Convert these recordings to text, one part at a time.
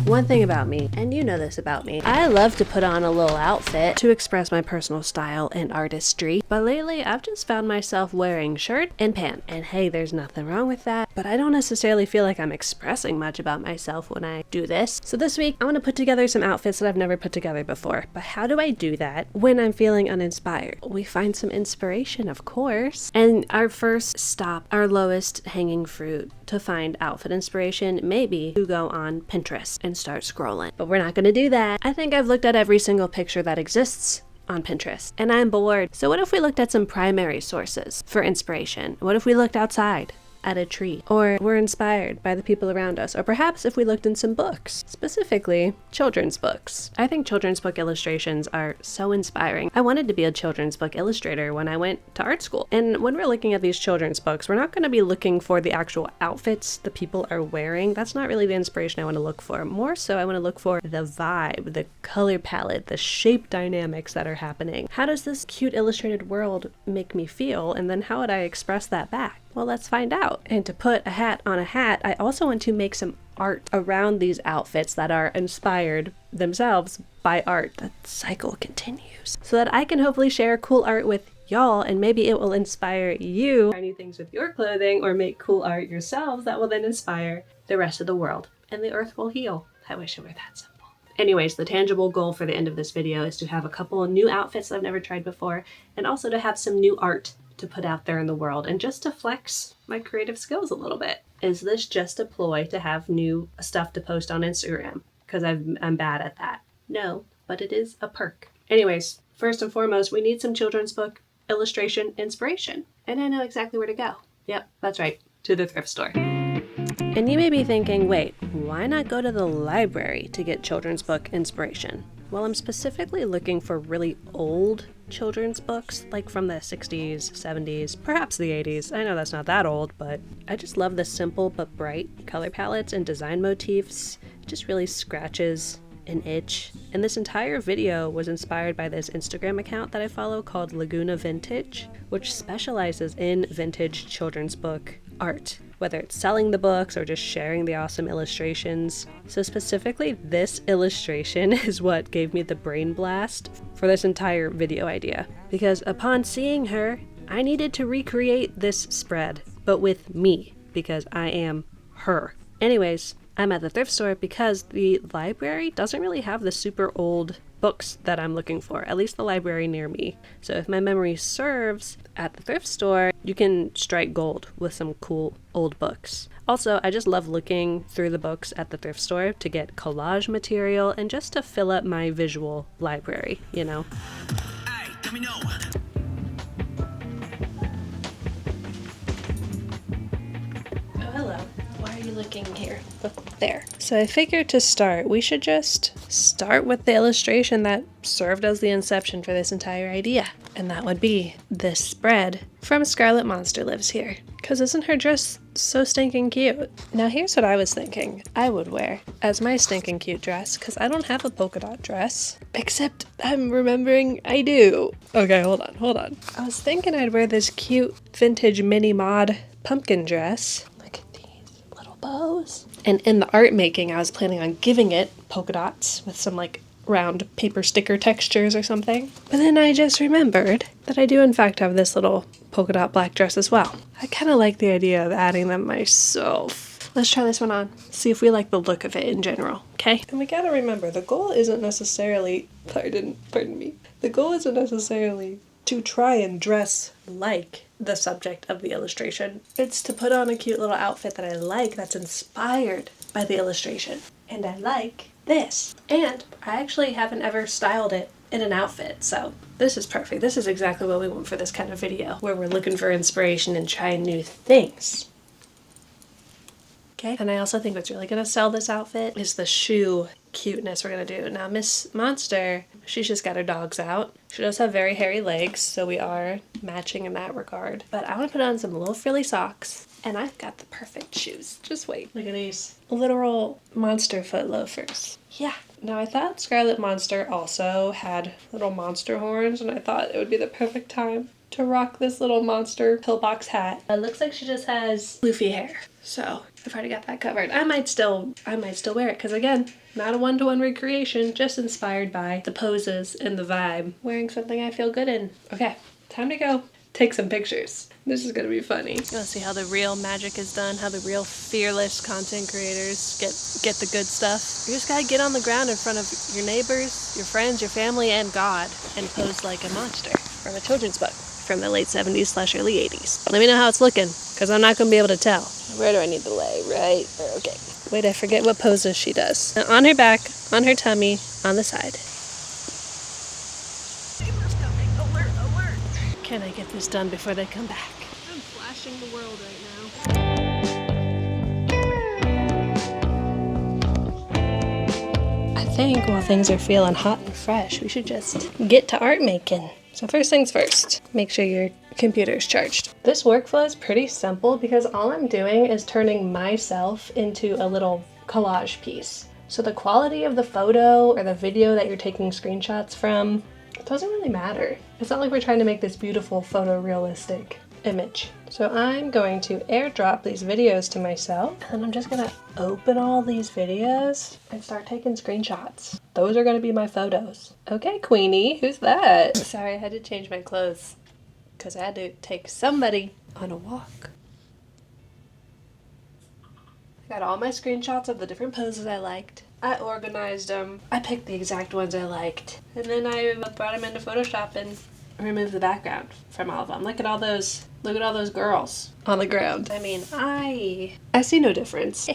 One thing about me, and you know this about me, I love to put on a little outfit to express my personal style and artistry, but lately I've just found myself wearing shirt and pant, and hey, there's nothing wrong with that, but I don't necessarily feel like I'm expressing much about myself when I do this. So this week, I want to put together some outfits that I've never put together before, but how do I do that when I'm feeling uninspired? We find some inspiration, of course, and our first stop, our lowest hanging fruit to find outfit inspiration, maybe to go on Pinterest and start scrolling. But we're not going to do that. I think I've looked at every single picture that exists on Pinterest and I'm bored. So what if we looked at some primary sources for inspiration? What if we looked outside at a tree, or were inspired by the people around us, or perhaps if we looked in some books, specifically children's books. I think children's book illustrations are so inspiring. I wanted to be a children's book illustrator when I went to art school, and when we're looking at these children's books, we're not going to be looking for the actual outfits the people are wearing. That's not really the inspiration I want to look for. More so, I want to look for the vibe, the color palette, the shape dynamics that are happening. How does this cute illustrated world make me feel, and then how would I express that back? Well, let's find out. And to put a hat on a hat, I also want to make some art around these outfits that are inspired themselves by art. That cycle continues. So that I can hopefully share cool art with y'all, and maybe it will inspire you to try new things with your clothing or make cool art yourselves that will then inspire the rest of the world. And the earth will heal. I wish it were that simple. Anyways, the tangible goal for the end of this video is to have a couple of new outfits that I've never tried before, and also to have some new art to put out there in the world, and just to flex my creative skills a little bit. Is this just a ploy to have new stuff to post on Instagram? Because I'm bad at that. No, but it is a perk. Anyways, first and foremost, we need some children's book illustration inspiration. And I know exactly where to go. Yep, that's right, to the thrift store. And you may be thinking, wait, why not go to the library to get children's book inspiration? Well, I'm specifically looking for really old children's books, like from the 60s, 70s, perhaps the 80s. I know that's not that old, but I just love the simple but bright color palettes and design motifs. It just really scratches an itch. And this entire video was inspired by this Instagram account that I follow called Laguna Vintage, which specializes in vintage children's book art, whether it's selling the books or just sharing the awesome illustrations. So specifically, this illustration is what gave me the brain blast for this entire video idea. Because upon seeing her, I needed to recreate this spread, but with me, because I am her. Anyways, I'm at the thrift store because the library doesn't really have the super old books that I'm looking for, at least the library near me. So if my memory serves, at the thrift store, you can strike gold with some cool old books. Also, I just love looking through the books at the thrift store to get collage material and just to fill up my visual library, you know? Hey, let me know. Oh, hello. Why are you looking here? Look there. So I figured to start, we should just start with the illustration that served as the inception for this entire idea. And that would be this spread from Scarlet Monster Lives Here. Because isn't her dress so stinking cute? Now here's what I was thinking I would wear as my stinking cute dress, because I don't have a polka dot dress. Except I'm remembering I do. Okay, hold on. I was thinking I'd wear this cute vintage mini mod pumpkin dress. Bows. And in the art making, I was planning on giving it polka dots with some like round paper sticker textures or something. But then I just remembered that I do in fact have this little polka dot black dress as well. I kind of like the idea of adding them myself. Let's try this one on, see if we like the look of it in general, okay? And we gotta remember, the goal isn't necessarily, pardon me, the goal isn't necessarily to try and dress like the subject of the illustration. It's to put on a cute little outfit that I like, that's inspired by the illustration. And I like this. And I actually haven't ever styled it in an outfit, so this is perfect. This is exactly what we want for this kind of video, where we're looking for inspiration and trying new things. Okay, and I also think what's really gonna sell this outfit is the shoe cuteness we're gonna do. Now, Miss Monster, she's just got her dogs out. She does have very hairy legs, so we are matching in that regard. But I want to put on some little frilly socks, and I've got the perfect shoes. Just wait. Look at these literal monster foot loafers. Yeah. Now, I thought Scarlet Monster also had little monster horns, and I thought it would be the perfect time to rock this little monster pillbox hat. It looks like she just has floofy hair. So I've already got that covered. I might still wear it because, again, not a one-to-one recreation, just inspired by the poses and the vibe. Wearing something I feel good in. Okay, time to go take some pictures. This is gonna be funny. You wanna see how the real magic is done, how the real fearless content creators get the good stuff. You just gotta get on the ground in front of your neighbors, your friends, your family, and God, and pose like a monster from a children's book from the late 70s / early 80s. Let me know how it's looking, because I'm not gonna be able to tell. Where do I need to lay? Right? Okay. Wait, I forget what poses she does. Now, on her back, on her tummy, on the side. Alert, alert! Can I get this done before they come back? I'm flashing the world right now. I think while things are feeling hot and fresh, we should just get to art making. So first things first, make sure your computer's charged. This workflow is pretty simple because all I'm doing is turning myself into a little collage piece. So the quality of the photo or the video that you're taking screenshots from, it doesn't really matter. It's not like we're trying to make this beautiful photorealistic image. So I'm going to airdrop these videos to myself, and I'm just gonna open all these videos and start taking screenshots. Those are gonna be my photos. Okay, Queenie, who's that? Sorry, I had to change my clothes because I had to take somebody on a walk. I got all my screenshots of the different poses I liked. I organized them. I picked the exact ones I liked. And then I brought them into Photoshop and removed the background from all of them. Look at all those girls on the ground. I mean, I see no difference.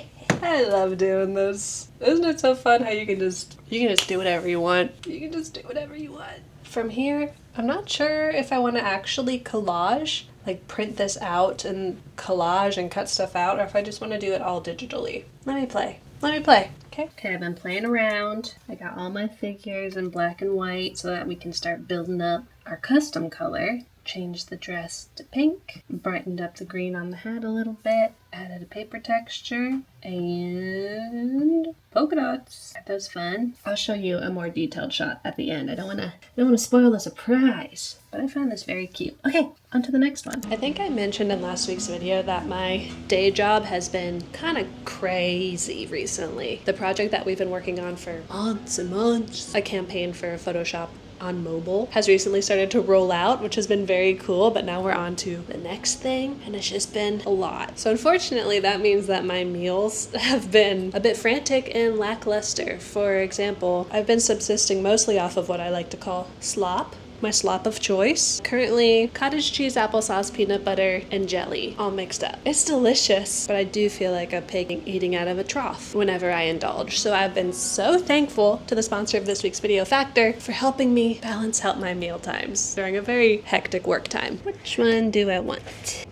I love doing this. Isn't it so fun how you can just do whatever you want? You can just do whatever you want. From here, I'm not sure if I want to actually collage, like print this out and collage and cut stuff out, or if I just want to do it all digitally. Let me play. Okay, I've been playing around. I got all my figures in black and white so that we can start building up our custom color. Changed the dress to pink, brightened up the green on the hat a little bit, added a paper texture, and polka dots. That was fun. I'll show you a more detailed shot at the end. I don't want to spoil the surprise, but I found this very cute. Okay, on to the next one. I think I mentioned in last week's video that my day job has been kind of crazy recently. The project that we've been working on for months and months, a campaign for Photoshop on mobile, has recently started to roll out, which has been very cool, but now we're on to the next thing, and it's just been a lot. So unfortunately, that means that my meals have been a bit frantic and lackluster. For example, I've been subsisting mostly off of what I like to call slop. My slop of choice. Currently, cottage cheese, applesauce, peanut butter, and jelly all mixed up. It's delicious, but I do feel like a pig eating out of a trough whenever I indulge. So I've been so thankful to the sponsor of this week's video, Factor, for helping me balance out my meal times during a very hectic work time. Which one do I want?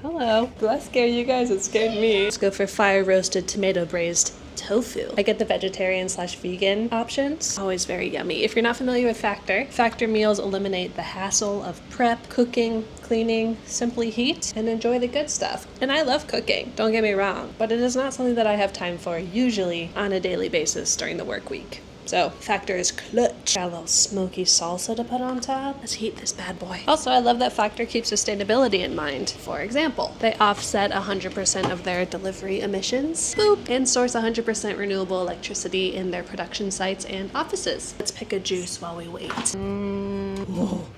Hello. Did I scare you guys? It scared me. Let's go for fire roasted tomato braised tofu. I get the vegetarian / vegan options. Always very yummy. If you're not familiar with Factor, Factor meals eliminate the hassle of prep, cooking, cleaning, simply heat, and enjoy the good stuff. And I love cooking, don't get me wrong, but it is not something that I have time for usually on a daily basis during the work week. So Factor is clutch. Got a little smoky salsa to put on top. Let's heat this bad boy. Also, I love that Factor keeps sustainability in mind. For example, they offset 100% of their delivery emissions, boop, and source 100% renewable electricity in their production sites and offices. Let's pick a juice while we wait.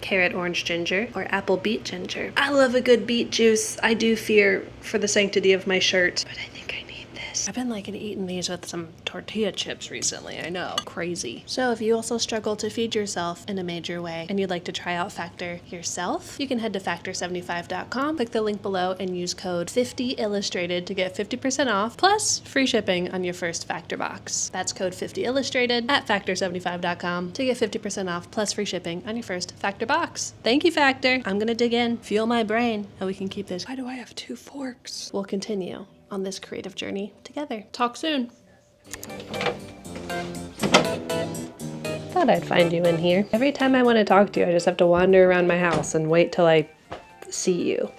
Carrot orange ginger or apple beet ginger. I love a good beet juice. I do fear for the sanctity of my shirt, but I think I need this. I've been liking eating these with some tortilla chips recently. I know, crazy. So if you also struggle to feed yourself in a major way and you'd like to try out Factor yourself, you can head to factor75.com, click the link below, and use code 50illustrated to get 50% off plus free shipping on your first Factor box. That's code 50illustrated at factor75.com to get 50% off plus free shipping on your first Factor box. Thank you, Factor. I'm gonna dig in, fuel my brain, and we can keep this. Why do I have 2 forks? We'll continue on this creative journey together. Talk soon. Thought I'd find you in here. Every time I want to talk to you, I just have to wander around my house and wait till I see you.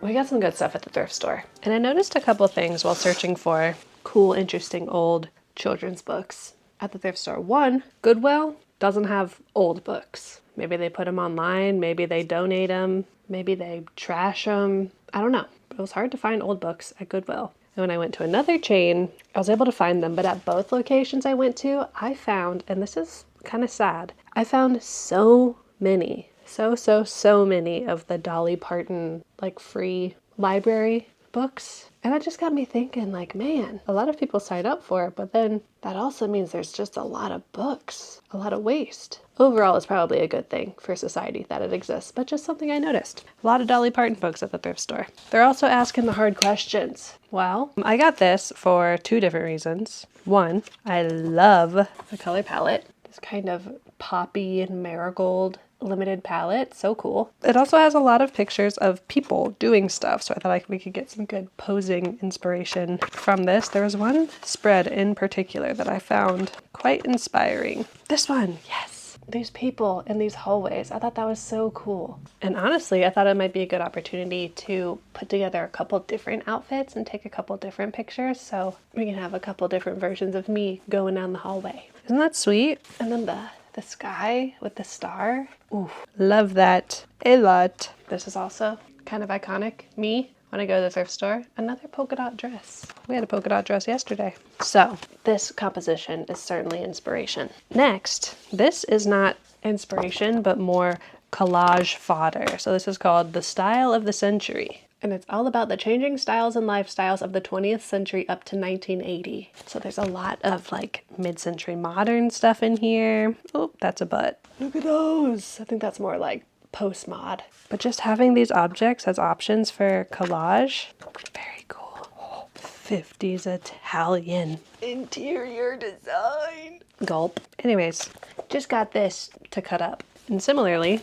We got some good stuff at the thrift store, and I noticed a couple things while searching for cool, interesting old children's books at the thrift store. One, Goodwill doesn't have old books. Maybe they put them online, maybe they donate them, maybe they trash them. I don't know, but it was hard to find old books at Goodwill. And when I went to another chain, I was able to find them, but at both locations I went to, I found, and this is kind of sad, I found so many, so many of the Dolly Parton, like, free library books. And that just got me thinking, like, man, a lot of people sign up for it, but then that also means there's just a lot of books, a lot of waste. Overall, it's probably a good thing for society that it exists, but just something I noticed. A lot of Dolly Parton books at the thrift store. They're also asking the hard questions. Well, I got this for 2 different reasons. One, I love the color palette. This kind of poppy and marigold limited palette. So cool. It also has a lot of pictures of people doing stuff, so I thought we could get some good posing inspiration from this. There was one spread in particular that I found quite inspiring. This one, yes. These people in these hallways. I thought that was so cool. And honestly, I thought it might be a good opportunity to put together a couple different outfits and take a couple different pictures, so we can have a couple different versions of me going down the hallway. Isn't that sweet? And then the sky with the star. Ooh, love that a lot. This is also kind of iconic. Me when I go to the thrift store. Another polka dot dress. We had a polka dot dress yesterday. So this composition is certainly inspiration. Next, this is not inspiration, but more collage fodder. So this is called The Style of the Century. And it's all about the changing styles and lifestyles of the 20th century up to 1980. So there's a lot of like mid-century modern stuff in here. Oh, that's a butt. Look at those. I think that's more like post-mod. But just having these objects as options for collage, very cool. Oh, 50s Italian interior design. Gulp. Anyways, just got this to cut up. And similarly,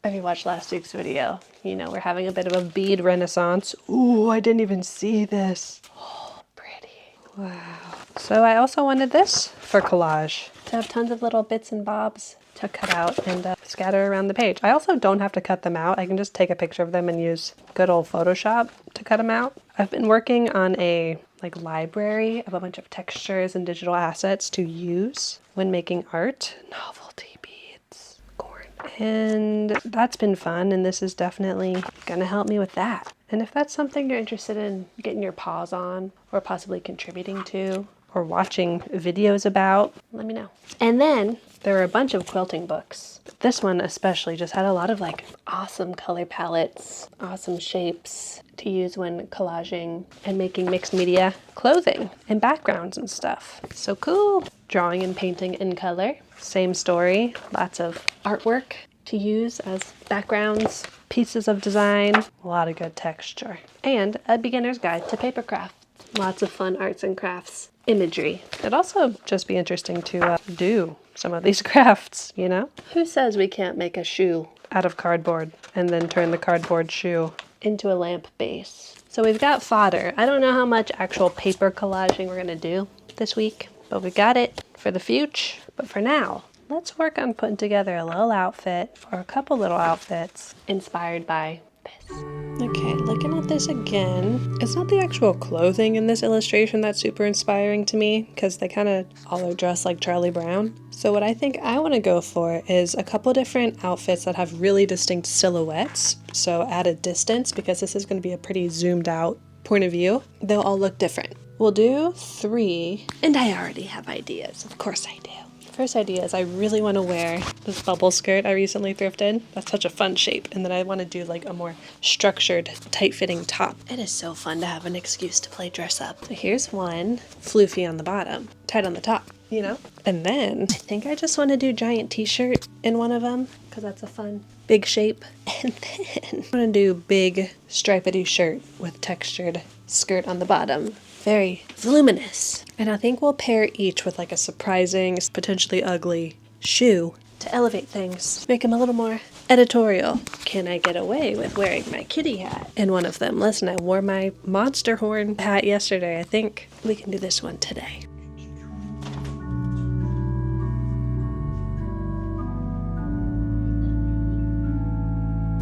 if you watched last week's video, you know we're having a bit of a bead renaissance. Ooh, I didn't even see this. Oh, pretty. Wow. So I also wanted this for collage, to have tons of little bits and bobs to cut out and scatter around the page. I also don't have to cut them out. I can just take a picture of them and use good old Photoshop to cut them out. I've been working on a library of a bunch of textures and digital assets to use when making art. Novelty beads, corn. And that's been fun, and this is definitely gonna help me with that. And if that's something you're interested in getting your paws on, or possibly contributing to, or watching videos about, let me know. And then there were a bunch of quilting books. This one especially just had a lot of like awesome color palettes, awesome shapes to use when collaging and making mixed media clothing and backgrounds and stuff. So cool. Drawing and painting in color. Same story, lots of artwork to use as backgrounds, pieces of design, a lot of good texture. And a beginner's guide to papercraft. Lots of fun arts and crafts imagery. It'd also just be interesting to do some of these crafts, you know? Who says we can't make a shoe out of cardboard and then turn the cardboard shoe into a lamp base? So we've got fodder. I don't know how much actual paper collaging we're gonna do this week, but we got it for the future. But for now, let's work on putting together a little outfit or a couple little outfits inspired by this. Okay, looking at this again, it's not the actual clothing in this illustration that's super inspiring to me, because they kind of all are dressed like Charlie Brown. So what I think I want to go for is a couple different outfits that have really distinct silhouettes, so at a distance, because this is going to be a pretty zoomed out point of view, they'll all look different. We'll do 3, and I already have ideas, of course I do. First idea is I really want to wear this bubble skirt I recently thrifted. That's such a fun shape. And then I want to do like a more structured, tight-fitting top. It is so fun to have an excuse to play dress up. So here's one, floofy on the bottom, tight on the top, you know? And then I think I just want to do giant t-shirt in one of them, because that's a fun big shape. And then I'm going to do big stripedy shirt with textured skirt on the bottom. Very voluminous. And I think we'll pair each with like a surprising, potentially ugly shoe to elevate things, make them a little more editorial. Can I get away with wearing my kitty hat in one of them? Listen, I wore my monster horn hat yesterday. I think we can do this one today.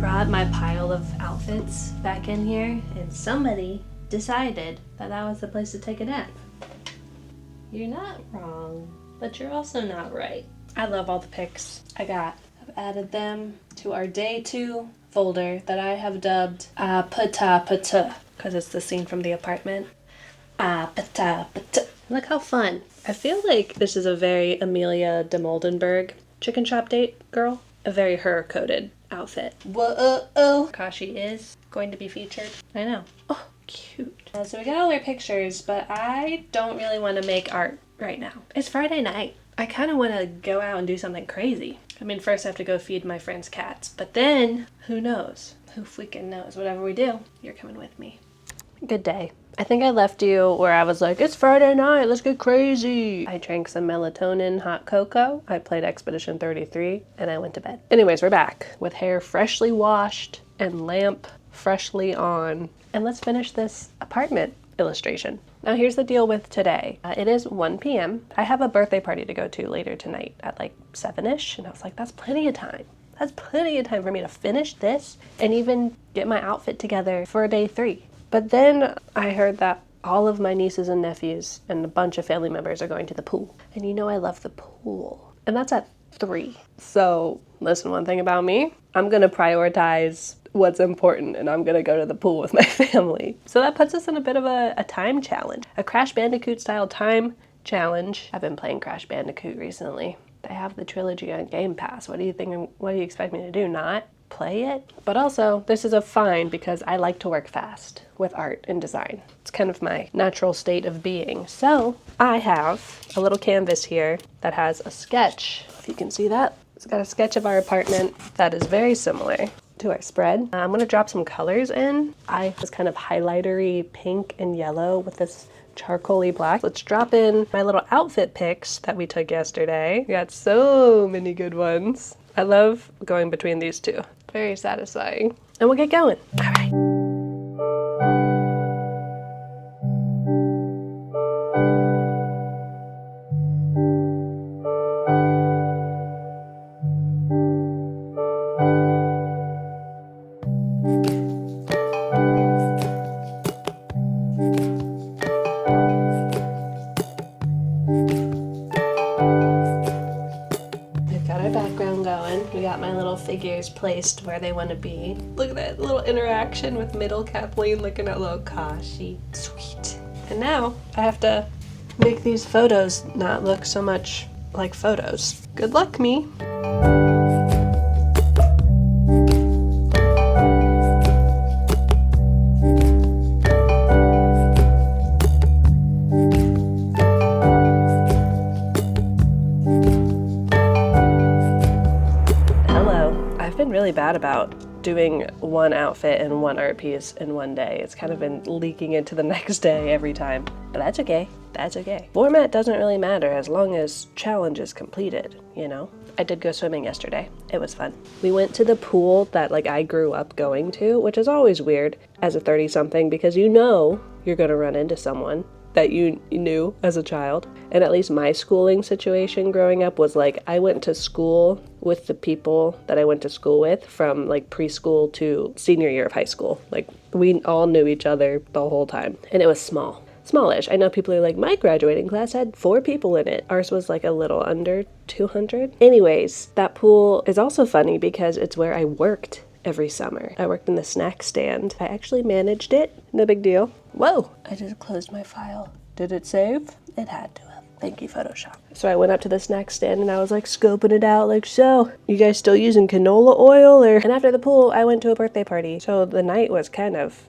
Brought my pile of outfits back in here, and somebody decided that that was the place to take a nap. You're not wrong, but you're also not right. I love all the pics I got. I've added them to our day 2 folder that I have dubbed Pata Pata, because it's the scene from The Apartment. Pata Pata. Look how fun. I feel like this is a very Amelia de Moldenberg chicken shop date girl. A very her-coded outfit. Whoa, Kashi is going to be featured. I know. Oh, cute. So we got all our pictures, but I don't really want to make art right now. It's Friday night. I kind of want to go out and do something crazy. I mean, first I have to go feed my friend's cats, but then, who knows? Who freaking knows? Whatever we do, you're coming with me. Good day. I think I left you where I was like, it's Friday night, let's get crazy. I drank some melatonin hot cocoa, I played Expedition 33, and I went to bed. Anyways, we're back with hair freshly washed and lamp freshly on. And let's finish this apartment illustration. Now here's the deal with today. It is 1 p.m. I have a birthday party to go to later tonight at like 7-ish, and I was like, that's plenty of time. That's plenty of time for me to finish this and even get my outfit together for day 3. But then I heard that all of my nieces and nephews and a bunch of family members are going to the pool. And you know I love the pool. And that's at 3. So listen, one thing about me, I'm gonna prioritize what's important and I'm gonna go to the pool with my family. So that puts us in a bit of a time challenge. A Crash Bandicoot style time challenge. I've been playing Crash Bandicoot recently. They have the trilogy on Game Pass. What do you expect me to do? Not play it? But also, this is a fine because I like to work fast with art and design. It's kind of my natural state of being. So I have a little canvas here that has a sketch, if you can see that. It's got a sketch of our apartment that is very similar to our spread. I'm gonna drop some colors in. I was kind of highlightery pink and yellow with this charcoaly black. Let's drop in my little outfit pics that we took yesterday. We got so many good ones. I love going between these two. Very satisfying. And we'll get going. All right. Figures placed where they want to be. Look at that little interaction with middle Kathleen looking at little Kashi. Sweet. And now I have to make these photos not look so much like photos. Good luck, me. Really bad about doing one outfit and one art piece in one day. It's kind of been leaking into the next day every time, but that's okay. That's okay. Format doesn't really matter as long as challenge is completed, you know? I did go swimming yesterday. It was fun. We went to the pool that like I grew up going to, which is always weird as a 30-something because you know you're gonna run into someone that you knew as a child. And at least my schooling situation growing up was like, I went to school with the people that I went to school with from like preschool to senior year of high school. Like we all knew each other the whole time. And it was smallish. I know people are like, my graduating class had 4 people in it. Ours was like a little under 200. Anyways, that pool is also funny because it's where I worked every summer. I worked in the snack stand. I actually managed it. No big deal. Whoa, I just closed my file. Did it save? It had to have. Thank you, Photoshop. So I went up to the snack stand and I was like scoping it out like, so, you guys still using canola oil or? And after the pool, I went to a birthday party. So the night was kind of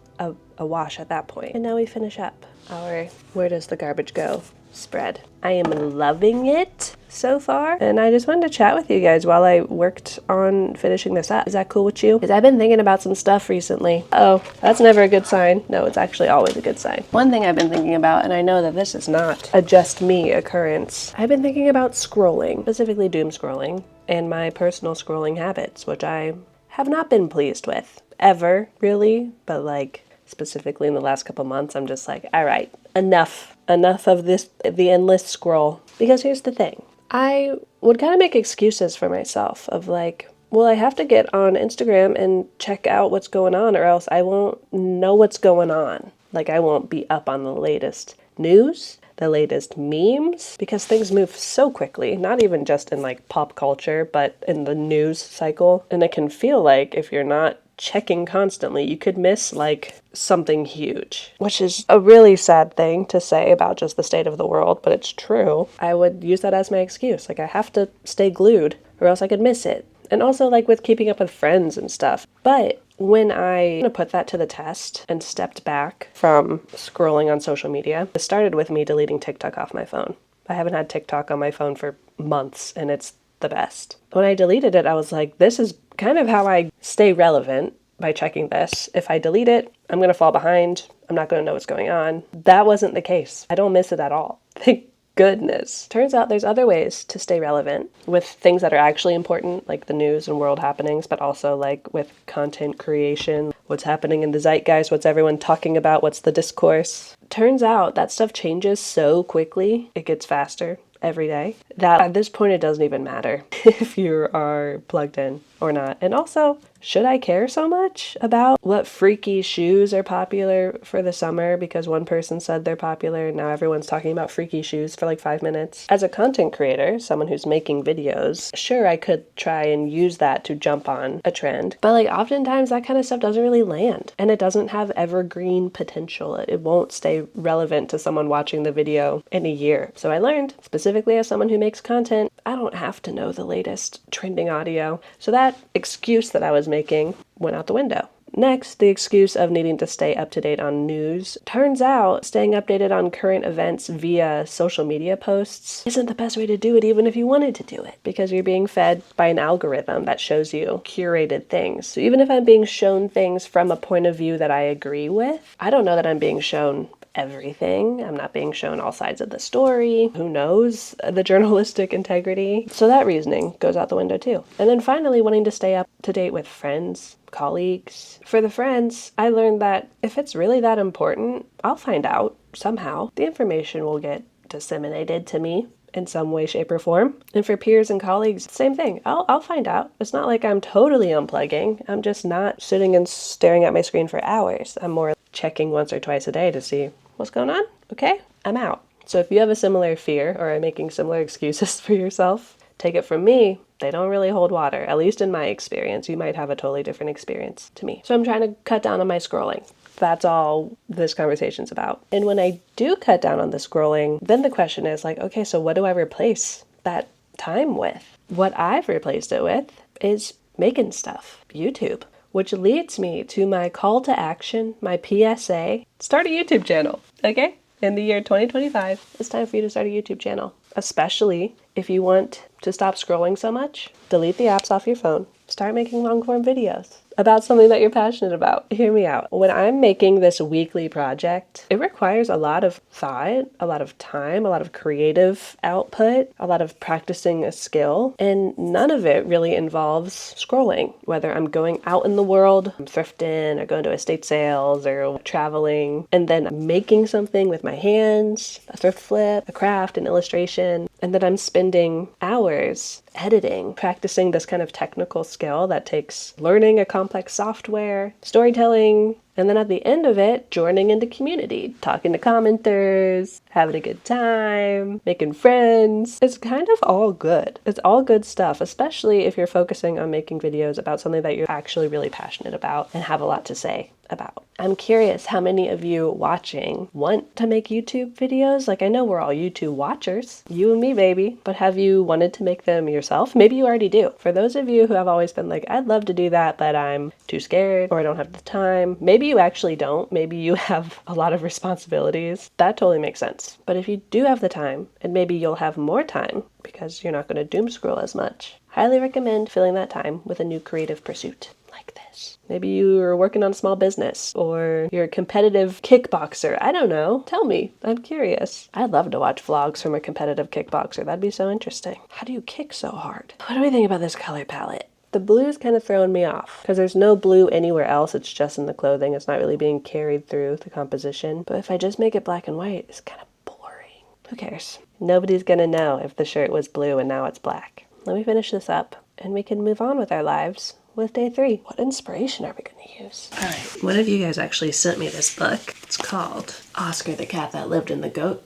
a wash at that point. And now we finish up our Where Does the Garbage Go spread. I am loving it so far, and I just wanted to chat with you guys while I worked on finishing this up. Is that cool with you? Because I've been thinking about some stuff recently. Oh, that's never a good sign. No, it's actually always a good sign. One thing I've been thinking about, and I know that this is not a just me occurrence, I've been thinking about scrolling, specifically doom scrolling, and my personal scrolling habits, which I have not been pleased with ever, really, but like specifically in the last couple months, I'm just like, all right, enough of this, the endless scroll. Because here's the thing, I would kind of make excuses for myself of like, well, I have to get on Instagram and check out what's going on or else I won't know what's going on. Like I won't be up on the latest news, the latest memes, because things move so quickly, not even just in like pop culture, but in the news cycle. And it can feel like if you're not checking constantly. You could miss like something huge, which is a really sad thing to say about just the state of the world, but it's true. I would use that as my excuse. Like I have to stay glued or else I could miss it. And also like with keeping up with friends and stuff. But when I put that to the test and stepped back from scrolling on social media, it started with me deleting TikTok off my phone. I haven't had TikTok on my phone for months, and it's the best. When I deleted it, I was like, this is kind of how I stay relevant by checking this. If I delete it, I'm going to fall behind. I'm not going to know what's going on. That wasn't the case. I don't miss it at all. Thank goodness. Turns out there's other ways to stay relevant with things that are actually important, like the news and world happenings, but also like with content creation, what's happening in the zeitgeist, what's everyone talking about, what's the discourse. Turns out that stuff changes so quickly, it gets faster every day, that at this point it doesn't even matter if you are plugged in or not. And also, should I care so much about what freaky shoes are popular for the summer because one person said they're popular and now everyone's talking about freaky shoes for like 5 minutes? As a content creator, someone who's making videos, sure, I could try and use that to jump on a trend, but like oftentimes that kind of stuff doesn't really land and it doesn't have evergreen potential. It won't stay relevant to someone watching the video in a year. So I learned, specifically as someone who makes content, I don't have to know the latest trending audio. So that excuse that I was making went out the window. Next, the excuse of needing to stay up to date on news. Turns out staying updated on current events via social media posts isn't the best way to do it, even if you wanted to do it, because you're being fed by an algorithm that shows you curated things. So even if I'm being shown things from a point of view that I agree with, I don't know that I'm being shown everything. I'm not being shown all sides of the story. Who knows the journalistic integrity? So that reasoning goes out the window too. And then finally, wanting to stay up to date with friends, colleagues. For the friends, I learned that if it's really that important, I'll find out somehow. The information will get disseminated to me in some way, shape, or form. And for peers and colleagues, same thing. I'll find out. It's not like I'm totally unplugging. I'm just not sitting and staring at my screen for hours. I'm more checking once or twice a day to see what's going on. Okay, I'm out. So if you have a similar fear or are making similar excuses for yourself, take it from me, they don't really hold water. At least in my experience. You might have a totally different experience to me. So I'm trying to cut down on my scrolling. That's all this conversation's about. And when I do cut down on the scrolling, then the question is like, okay, so what do I replace that time with? What I've replaced it with is making stuff, YouTube, which leads me to my call to action, my PSA, start a YouTube channel, okay? In the year 2025, it's time for you to start a YouTube channel, especially if you want to stop scrolling so much. Delete the apps off your phone. Start making long-form videos about something that you're passionate about. Hear me out. When I'm making this weekly project, it requires a lot of thought, a lot of time, a lot of creative output, a lot of practicing a skill, and none of it really involves scrolling. Whether I'm going out in the world, I'm thrifting, or going to estate sales, or traveling, and then making something with my hands, a thrift flip, a craft, an illustration, and then I'm spending hours editing, practicing this kind of technical skill that takes learning a complex software, storytelling, and then at the end of it, joining into community, talking to commenters, having a good time, making friends. It's kind of all good. It's all good stuff, especially if you're focusing on making videos about something that you're actually really passionate about and have a lot to say about. I'm curious how many of you watching want to make YouTube videos. Like, I know we're all YouTube watchers, you and me, baby, but have you wanted to make them yourself? Maybe you already do. For those of you who have always been like, I'd love to do that, but I'm too scared or I don't have the time. Maybe you actually don't. Maybe you have a lot of responsibilities. That totally makes sense. But if you do have the time, and maybe you'll have more time because you're not going to doom scroll as much, highly recommend filling that time with a new creative pursuit like this. Maybe you're working on a small business or you're a competitive kickboxer. I don't know. Tell me. I'm curious. I'd love to watch vlogs from a competitive kickboxer. That'd be so interesting. How do you kick so hard? What do we think about this color palette? The blue's kind of throwing me off because there's no blue anywhere else. It's just in the clothing. It's not really being carried through the composition. But if I just make it black and white, it's kind of boring. Who cares? Nobody's gonna know if the shirt was blue and now it's black. Let me finish this up and we can move on with our lives with day 3. What inspiration are we going to use? All right, one of you guys actually sent me this book. It's called Oscar the Cat That Lived in the Goat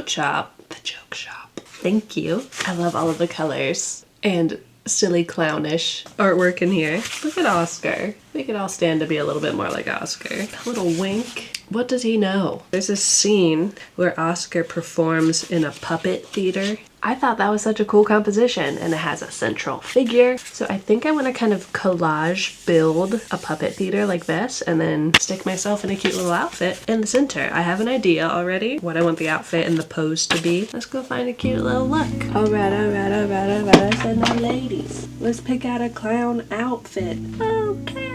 Shop. The Joke Shop. Thank you. I love all of the colors. And silly clownish artwork in here. Look at Oscar. We could all stand to be a little bit more like Oscar. A little wink. What does he know? There's this scene where Oscar performs in a puppet theater. I thought that was such a cool composition, and it has a central figure. So I think I want to kind of collage build a puppet theater like this and then stick myself in a cute little outfit in the center. I have an idea already what I want the outfit and the pose to be. Let's go find a cute little look. Alright. I said now ladies, let's pick out a clown outfit. Okay.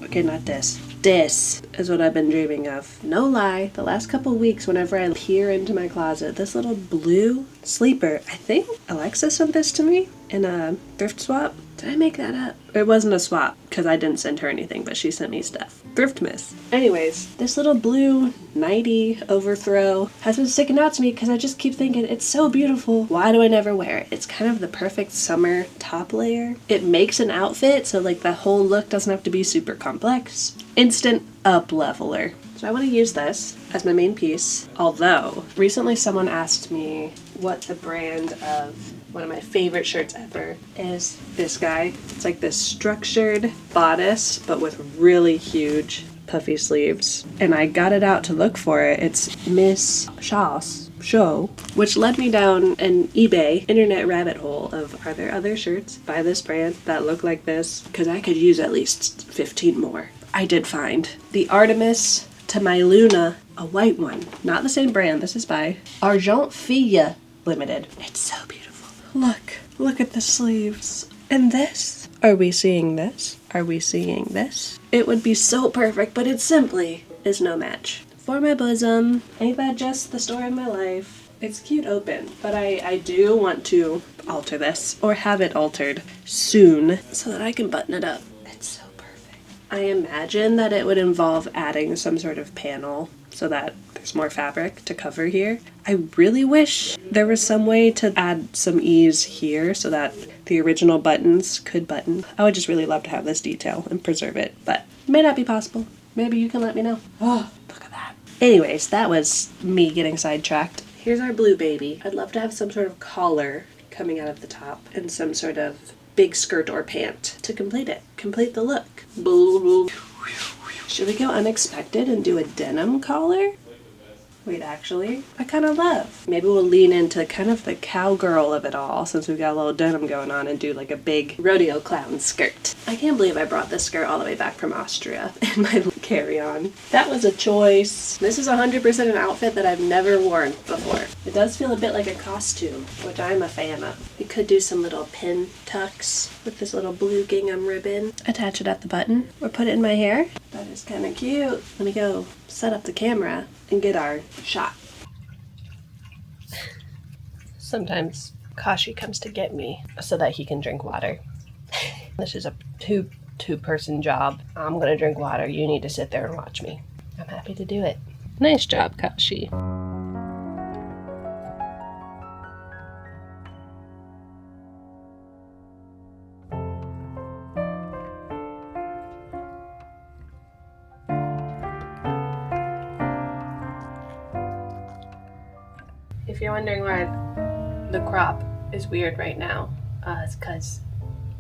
Okay, not this. This is what I've been dreaming of. No lie, the last couple weeks whenever I peer into my closet, this little blue sleeper, I think Alexa sent this to me in a thrift swap. Did I make that up? It wasn't a swap because I didn't send her anything, but she sent me stuff. Thrift miss. Anyways, this little blue nightie overthrow has been sticking out to me because I just keep thinking it's so beautiful. Why do I never wear it? It's kind of the perfect summer top layer. It makes an outfit so like the whole look doesn't have to be super complex. Instant up leveler. So I want to use this as my main piece, although recently someone asked me what the brand of one of my favorite shirts ever is. This guy. It's like this structured bodice, but with really huge puffy sleeves. And I got it out to look for it. It's Miss Shaw's Show, which led me down an eBay internet rabbit hole of are there other shirts by this brand that look like this? Because I could use at least 15 more. I did find the Artemis to my Luna, a white one. Not the same brand. This is by Argent Fille Limited. It's so beautiful. Look at the sleeves. And this? Are we seeing this? Are we seeing this? It would be so perfect, but it simply is no match. For my bosom. Ain't that just the story of my life? It's cute open, but I do want to alter this or have it altered soon so that I can button it up. It's so perfect. I imagine that it would involve adding some sort of panel so that there's more fabric to cover here. I really wish there was some way to add some ease here so that the original buttons could button. I would just really love to have this detail and preserve it, but it may not be possible. Maybe you can let me know. Oh, look at that. Anyways, that was me getting sidetracked. Here's our blue baby. I'd love to have some sort of collar coming out of the top and some sort of big skirt or pant to complete it. Complete the look. Should we go unexpected and do a denim collar? Wait, actually, I kind of love. Maybe we'll lean into kind of the cowgirl of it all since we've got a little denim going on and do like a big rodeo clown skirt. I can't believe I brought this skirt all the way back from Austria in my carry-on. That was a choice. This is 100% an outfit that I've never worn before. It does feel a bit like a costume, which I'm a fan of. We could do some little pin tucks with this little blue gingham ribbon. Attach it at the button or put it in my hair. That is kind of cute. Let me go set up the camera and get our shot. Sometimes Kashi comes to get me so that he can drink water. This is a two-person job. I'm gonna drink water. You need to sit there and watch me. I'm happy to do it. Nice job, Kashi. If you're wondering why the crop is weird right now, it's because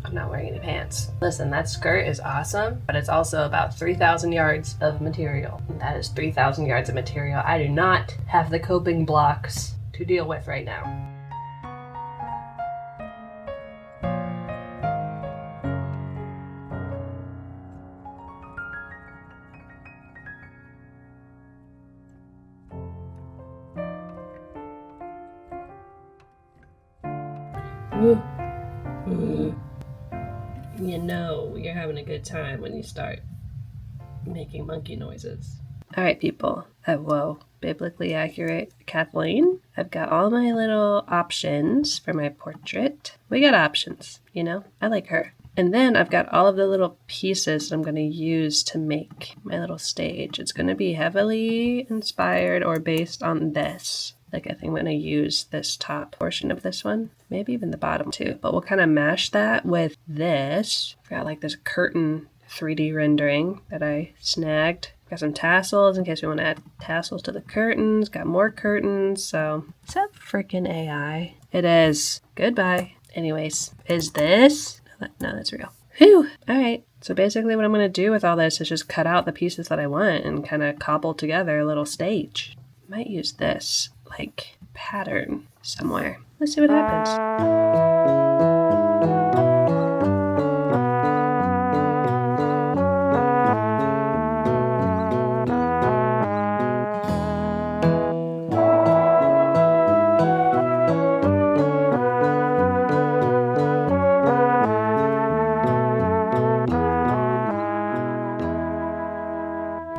I'm not wearing any pants. Listen, that skirt is awesome, but it's also about 3,000 yards of material. And that is 3,000 yards of material I do not have the coping blocks to deal with right now. You know you're having a good time when you start making monkey noises. Alright people, whoa, biblically accurate Kathleen. I've got all my little options for my portrait. We got options, you know? I like her. And then I've got all of the little pieces that I'm going to use to make my little stage. It's going to be heavily inspired or based on this. Like I think I'm going to use this top portion of this one, maybe even the bottom too. But we'll kind of mash that with this. I've got like this curtain 3D rendering that I snagged. Got some tassels in case we want to add tassels to the curtains. Got more curtains. So, is that freaking AI? It is. Goodbye. Anyways, is this? No, that's real. Whew. All right. So basically what I'm going to do with all this is just cut out the pieces that I want and kind of cobble together a little stage. Might use this like pattern somewhere. Let's see what happens.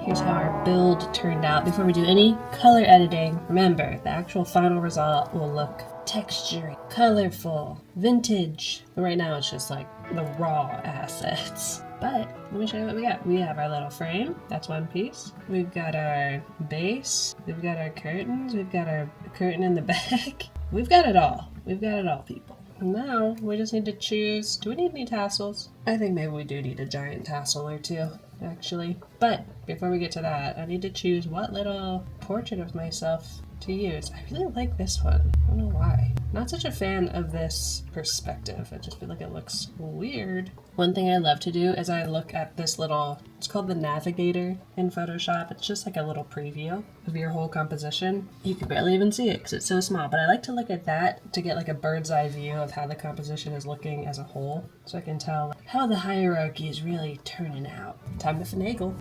Here's how our build turned out before we do any color editing. Remember, the actual final result will look textured, colorful, vintage. But right now it's just like the raw assets. But let me show you what we got. We have our little frame. That's one piece. We've got our base. We've got our curtains. We've got our curtain in the back. We've got it all. We've got it all, people. Now we just need to choose. Do we need any tassels? I think maybe we do need a giant tassel or two, actually. But before we get to that, I need to choose what little portrait of myself to use. I really like this one. I don't know why. Not such a fan of this perspective. I just feel like it looks weird. One thing I love to do is I look at this little, it's called the navigator in Photoshop. It's just like a little preview of your whole composition. You can barely even see it because it's so small, but I like to look at that to get like a bird's eye view of how the composition is looking as a whole, so I can tell how the hierarchy is really turning out. Time to finagle.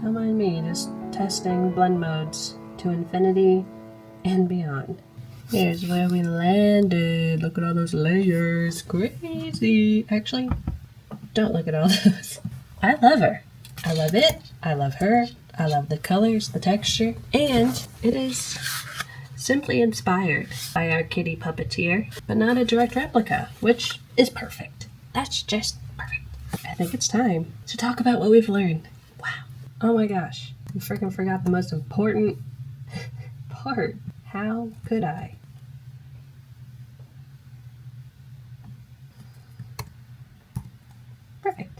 Don't mind me, just testing blend modes to infinity and beyond. Here's where we landed. Look at all those layers. Crazy. Actually, don't look at all those. I love her. I love it. I love her. I love the colors, the texture, and it is simply inspired by our kitty puppeteer, but not a direct replica, which is perfect. That's just perfect. I think it's time to talk about what we've learned. Wow. Oh my gosh. I freaking forgot the most important part. How could I? Perfect.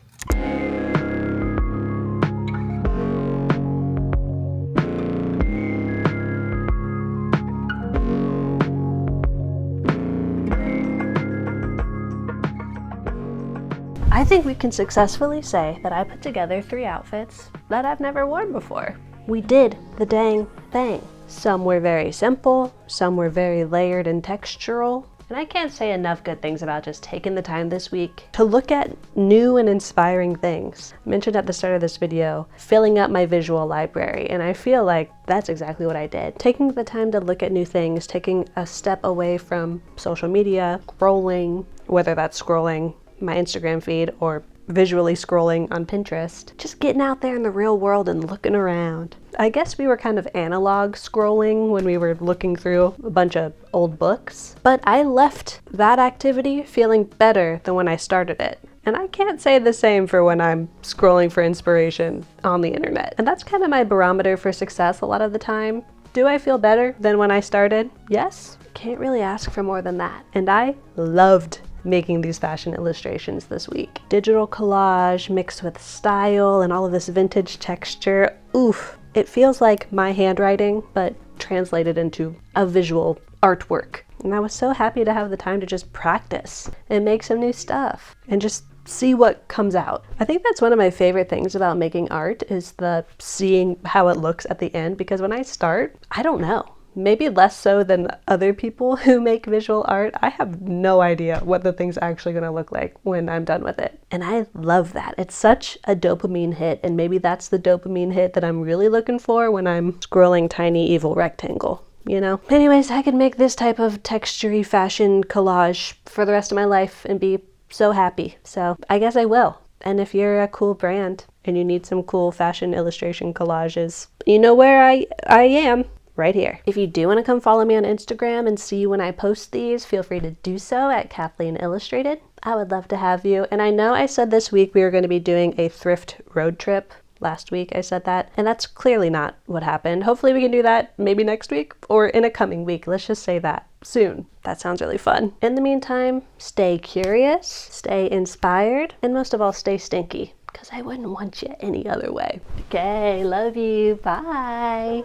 I think we can successfully say that I put together 3 outfits that I've never worn before. We did the dang thing. Some were very simple, some were very layered and textural, and I can't say enough good things about just taking the time this week to look at new and inspiring things. I mentioned at the start of this video, filling up my visual library, and I feel like that's exactly what I did. Taking the time to look at new things, taking a step away from social media, scrolling, whether that's scrolling my Instagram feed or visually scrolling on Pinterest, just getting out there in the real world and looking around. I guess we were kind of analog scrolling when we were looking through a bunch of old books, but I left that activity feeling better than when I started it. And I can't say the same for when I'm scrolling for inspiration on the internet. And that's kind of my barometer for success a lot of the time. Do I feel better than when I started? Yes. Can't really ask for more than that. And I loved making these fashion illustrations this week. Digital collage mixed with style and all of this vintage texture. Oof. It feels like my handwriting, but translated into a visual artwork. And I was so happy to have the time to just practice and make some new stuff and just see what comes out. I think that's one of my favorite things about making art is the seeing how it looks at the end, because when I start, I don't know. Maybe less so than other people who make visual art. I have no idea what the thing's actually gonna look like when I'm done with it. And I love that. It's such a dopamine hit, and maybe that's the dopamine hit that I'm really looking for when I'm scrolling tiny evil rectangle, you know? Anyways, I could make this type of textury fashion collage for the rest of my life and be so happy. So I guess I will. And if you're a cool brand and you need some cool fashion illustration collages, you know where I am. Right here. If you do want to come follow me on Instagram and see when I post these, feel free to do so at kathleenillustrated. I would love to have you. And I know I said this week we were going to be doing a thrift road trip. Last week I said that, and that's clearly not what happened. Hopefully we can do that maybe next week or in a coming week. Let's just say that soon. That sounds really fun. In the meantime, stay curious, stay inspired, and most of all, stay stinky, because I wouldn't want you any other way. Okay, love you. Bye.